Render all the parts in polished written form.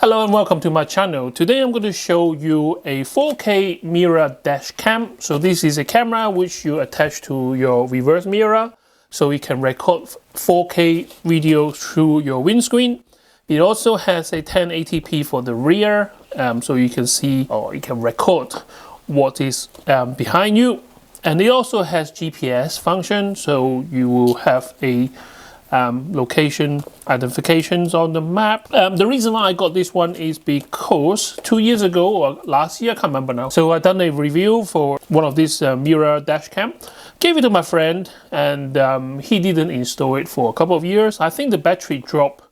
Hello and welcome to my channel. Today I'm going to show you a 4K mirror dash cam. So this is a camera which you attach to your reverse mirror so you can record 4K video through your windscreen. It also has a 1080p for the rear, so you can see or you can record what is behind you. And it also has GPS function, so you will have a location identifications on the map. The reason why I got this one is because 2 years ago or last year, I can't remember now. So I done a review for one of these mirror dash cam, gave it to my friend, and he didn't install it for a couple of years. I think the battery dropped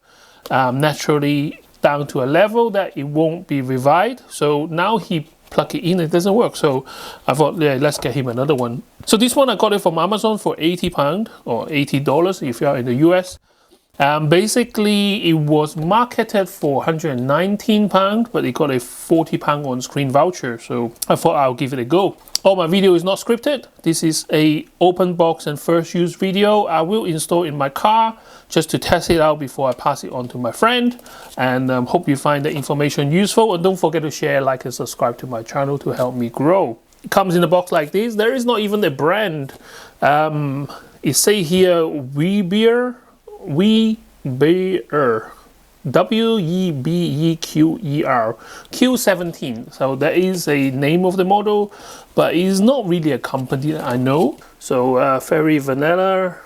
naturally down to a level that it won't be revived. So now he plug it in, it doesn't work. So I thought, yeah, let's get him another one. So this one I got it from Amazon for £80 or $80 if you are in the US. Basically, it was marketed for £119, but it got a £40 on-screen voucher. So I thought I'll give it a go. Oh, my video is not scripted. This is a open box and first use video. I will install in my car just to test it out before I pass it on to my friend. And hope you find the information useful. And don't forget to share, like, and subscribe to my channel to help me grow. It comes in a box like this. There is not even a brand. It say here WeBeqer. WeBeqer. WeBeqer Q17. So that is a name of the model, but it is not really a company that I know. So very vanilla.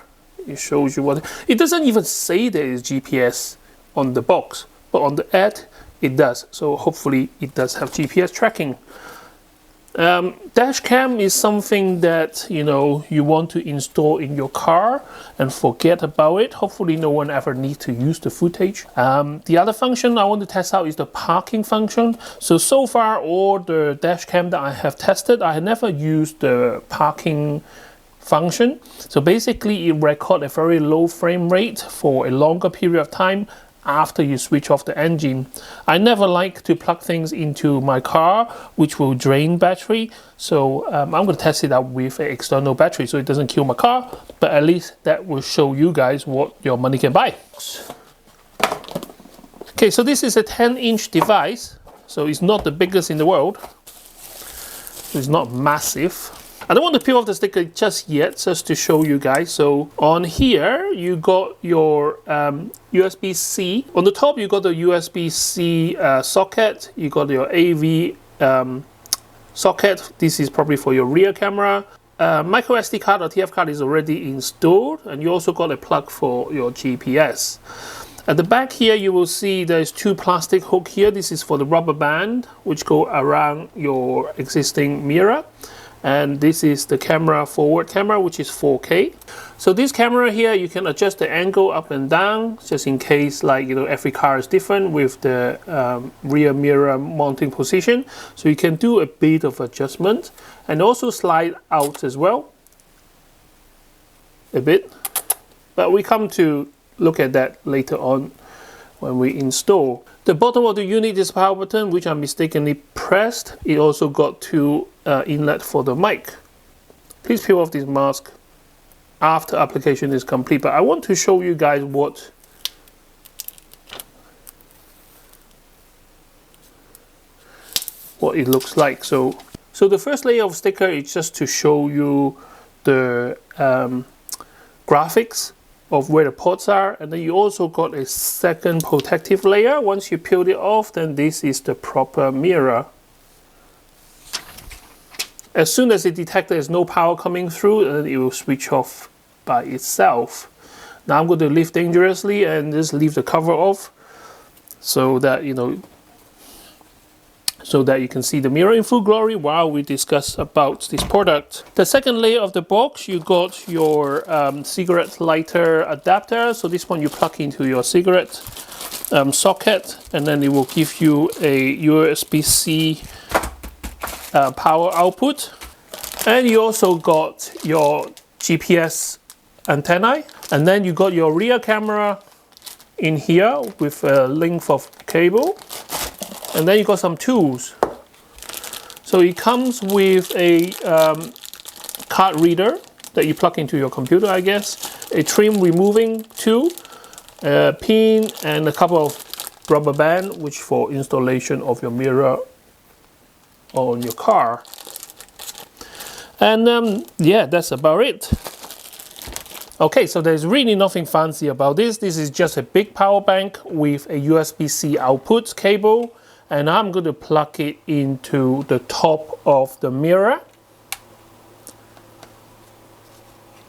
It shows you what it doesn't even say there is GPS on the box, but on the ad it does. So hopefully it does have GPS tracking. Dash cam is something that you want to install in your car and forget about it. Hopefully no one ever needs to use the footage. The other function I want to test out is the parking function. So far all the dash cam that I have tested, I have never used the parking function. So basically it records a very low frame rate for a longer period of time after you switch off the engine. I never like to plug things into my car which will drain battery, so I'm going to test it out with an external battery so it doesn't kill my car, but at least that will show you guys what your money can buy. Okay, so this is a 10-inch device, so it's not the biggest in the world. It's not massive. I don't want to peel off the sticker just yet, just to show you guys. So on here, you got your USB-C. On the top, you got the USB-C socket. You got your AV socket. This is probably for your rear camera. Micro SD card or TF card is already installed. And you also got a plug for your GPS. At the back here, you will see there's two plastic hooks here. This is for the rubber band, which go around your existing mirror. And this is the camera, forward camera, which is 4K. So this camera here, you can adjust the angle up and down, just in case, like, every car is different with the rear mirror mounting position. So you can do a bit of adjustment and also slide out as well a bit. But we come to look at that later on when we install. The bottom of the unit is power button, which I mistakenly pressed. It also got two inlet for the mic. Please peel off this mask after application is complete, but I want to show you guys what it looks like. So the first layer of sticker is just to show you the graphics of where the ports are, and then you also got a second protective layer. Once you peel it off, then this is the proper mirror. As soon as it detects there's no power coming through, then it will switch off by itself. Now I'm going to lift dangerously and just leave the cover off so that you can see the mirror in full glory while we discuss about this product. The second layer of the box, you got your cigarette lighter adapter. So this one you plug into your cigarette socket, and then it will give you a USB-C power output. And you also got your GPS antennae, and then you got your rear camera in here with a length of cable. And then you got some tools. So it comes with a card reader that you plug into your computer, I guess. A trim removing tool, a pin, and a couple of rubber band, which for installation of your mirror on your car. And yeah, that's about it. Okay, so there's really nothing fancy about this. This is just a big power bank with a USB-C output cable, and I'm going to plug it into the top of the mirror.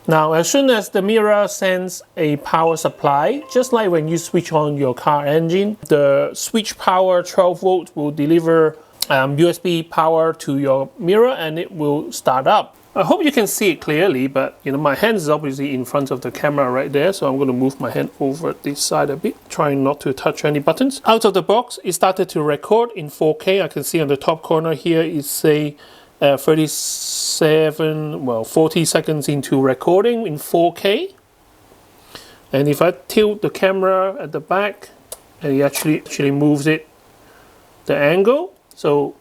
Now, as soon as the mirror sends a power supply, just like when you switch on your car engine, the switch power 12 volts will deliver USB power to your mirror and it will start up. I hope you can see it clearly, but you know, my hand is obviously in front of the camera right there, so I'm going to move my hand over this side a bit, trying not to touch any buttons. Out of the box, it started to record in 4K. I can see on the top corner here it say 40 seconds into recording in 4K. And if I tilt the camera at the back, and it actually moves it, the angle. So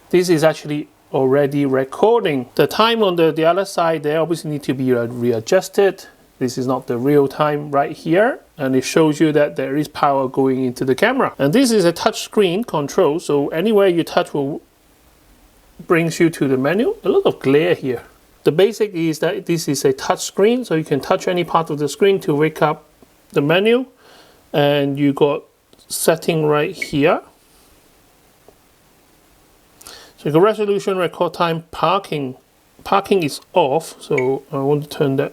this is actually already recording. The time on the other side there obviously need to be readjusted. This is not the real time right here, and it shows you that there is power going into the camera. And this is a touch screen control, so anywhere you touch will brings you to the menu. A lot of glare here. The basic is that this is a touch screen, so you can touch any part of the screen to wake up the menu, and you got setting right here. So the resolution, record time, parking is off, so I want to turn that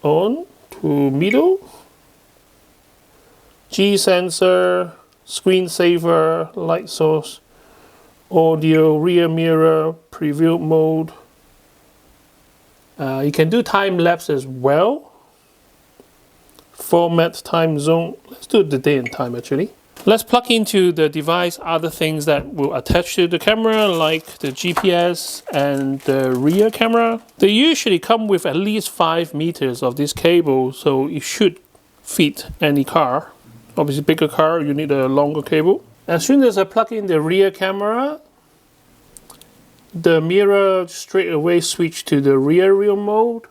on to middle. G sensor, screensaver, light source, audio, rear mirror, preview mode. You can do time lapse as well. Format time zone. Let's do the day and time actually. Let's plug into the device other things that will attach to the camera, like the GPS and the rear camera. They usually come with at least 5 meters of this cable, so it should fit any car. Obviously, bigger car, you need a longer cable. As soon as I plug in the rear camera, the mirror straight away switch to the rear view mode.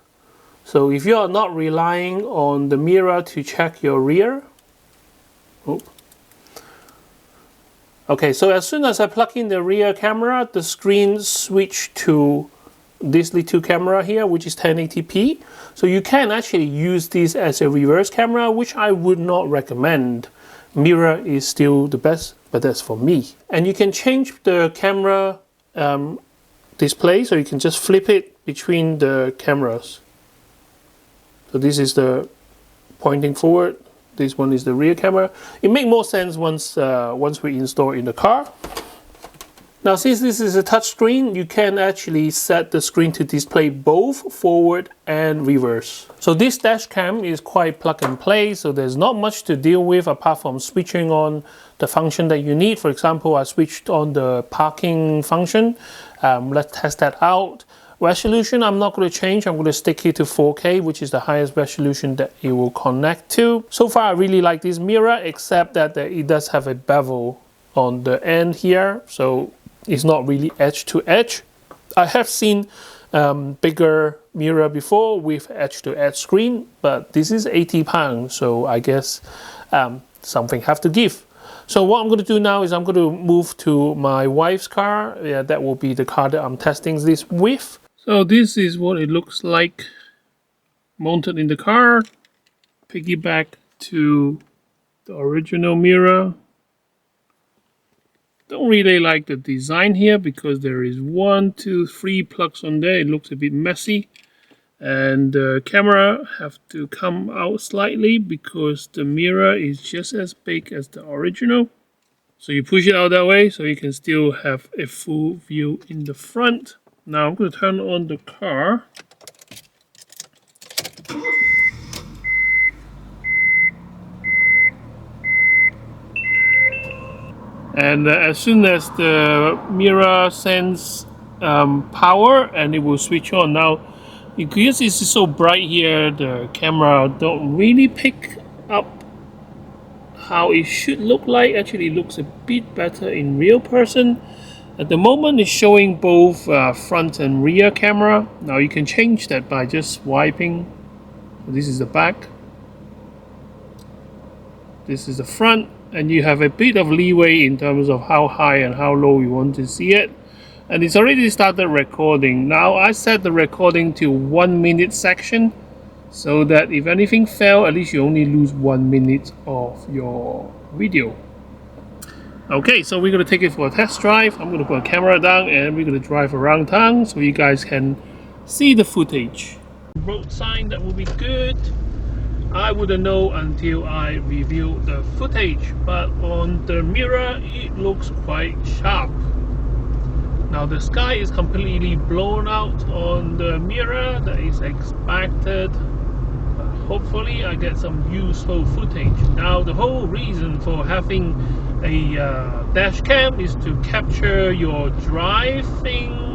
So if you are not relying on the mirror to check your rear, okay, so as soon as I plug in the rear camera, the screen switch to this little camera here, which is 1080p. So you can actually use this as a reverse camera, which I would not recommend. Mirror is still the best, but that's for me. And you can change the camera display, so you can just flip it between the cameras. So this is the pointing forward. This one is the rear camera. It makes more sense once we install in the car. Now, since this is a touch screen, you can actually set the screen to display both forward and reverse. So this dash cam is quite plug and play, so there's not much to deal with apart from switching on the function that you need. For example, I switched on the parking function. Let's test that out. Resolution, I'm not going to change. I'm going to stick it to 4K, which is the highest resolution that it will connect to. So far, I really like this mirror, except that it does have a bevel on the end here. So it's not really edge to edge. I have seen bigger mirror before with edge to edge screen, but this is 80 pounds. So I guess something have to give. So what I'm going to do now is I'm going to move to my wife's car. Yeah, that will be the car that I'm testing this with. So this is what it looks like mounted in the car. Piggyback to the original mirror. Don't really like the design here because there is 1, 2, 3 plugs on there. It looks a bit messy. And the camera have to come out slightly because the mirror is just as big as the original. So you push it out that way so you can still have a full view in the front. Now I'm going to turn on the car. And as soon as the mirror sends power, and it will switch on. Now, because it's so bright here, the camera don't really pick up how it should look like. Actually, it looks a bit better in real person. At the moment, it's showing both front and rear camera. Now you can change that by just swiping. This is the back. This is the front. and you have a bit of leeway in terms of how high and how low you want to see it. And it's already started recording. Now I set the recording to 1 minute section, so that if anything fail, at least you only lose 1 minute of your video. Okay, so we're going to take it for a test drive. I'm going to put a camera down and we're going to drive around town so you guys can see the footage. Road sign, that will be good. I wouldn't know until I review the footage, but on the mirror it looks quite sharp. Now the sky is completely blown out on the mirror, that is expected. Hopefully I get some useful footage. Now the whole reason for having a dash cam is to capture your driving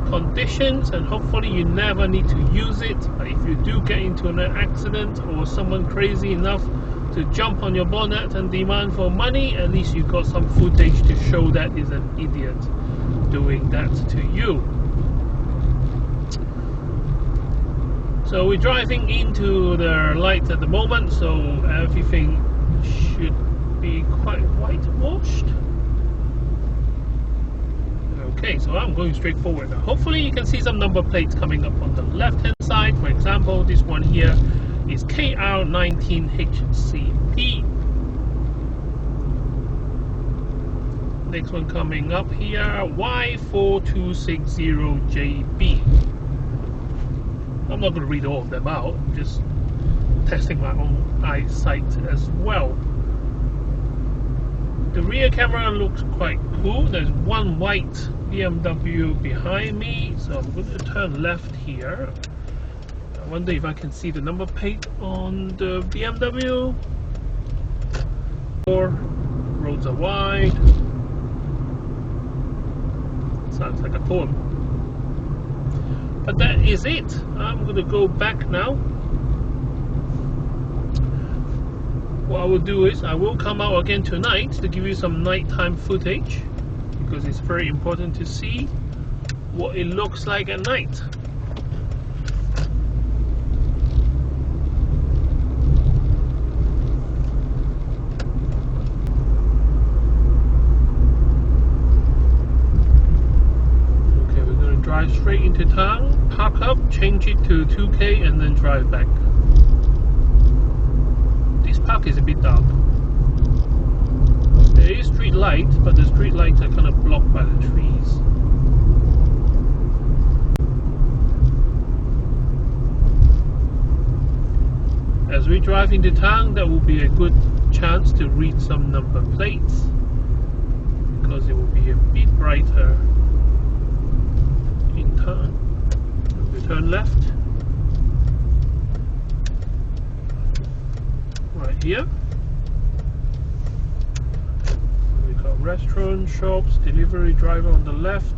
conditions, and hopefully you never need to use it. But if you do get into an accident or someone crazy enough to jump on your bonnet and demand for money, at least you got some footage to show that is an idiot doing that to you. So we're driving into the lights at the moment, so everything should be quite whitewashed. Okay, so I'm going straight forward now. Hopefully you can see some number plates coming up on the left hand side. For example, this one here is KR19HCP. Next one coming up here, Y4260JB. I'm not going to read all of them out, I'm just testing my own eyesight as well. The rear camera looks quite cool. There's one white BMW behind me, so I'm going to turn left here. I wonder if I can see the number plate on the BMW. Roads are wide. Sounds like a poem. But that is it. I'm going to go back now. What I will do is I will come out again tonight to give you some nighttime footage, because it's very important to see what it looks like at night. Okay, we're going to drive straight into town, park up, change it to 2K and then drive back. This park is a bit dark. There is street light, but the street lights are kind of blocked by the trees. As we drive into town, that will be a good chance to read some number plates, because it will be a bit brighter in town. We turn left. Right here. We've got restaurant, shops, delivery driver on the left.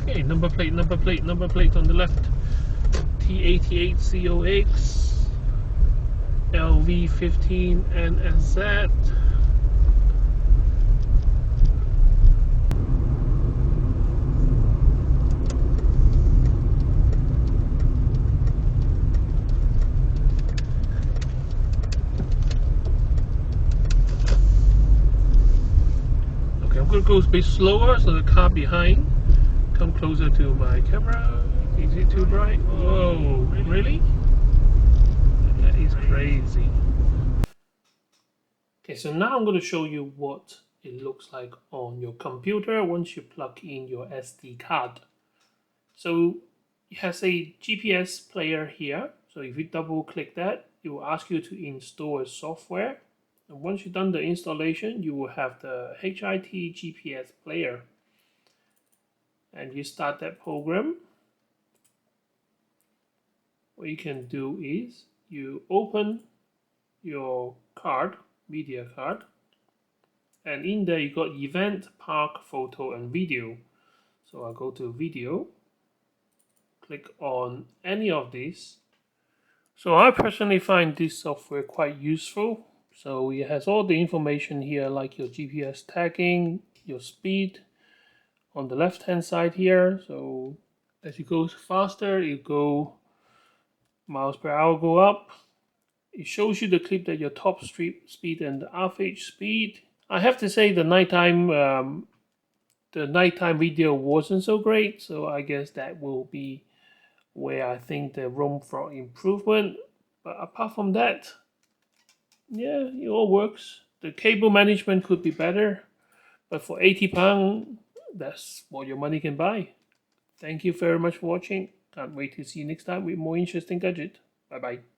Okay, number plate on the left. T88COX. LV15NSZ. Okay, I'm going to go a bit slower so the car behind come closer to my camera. Is it too bright? Whoa, really? That is crazy. Okay, so now I'm going to show you what it looks like on your computer once you plug in your SD card. So it has a GPS player here. So if you double click that, it will ask you to install a software. And once you've done the installation, you will have the HIT GPS player. And you start that program. What you can do is you open your card, media card, and in there you got event, park, photo and video. So I'll go to video, click on any of these, So I personally find this software quite useful. So it has all the information here, like your GPS tagging, your speed on the left hand side here. So as you go faster, you go miles per hour go up. It shows you the clip that your top speed and the average speed. I have to say the nighttime video wasn't so great, so I guess that will be where I think the room for improvement. But apart from that, yeah, it all works. The cable management could be better, but for £80, that's what your money can buy. Thank you very much for watching. Can't wait to see you next time with more interesting gadget. Bye bye.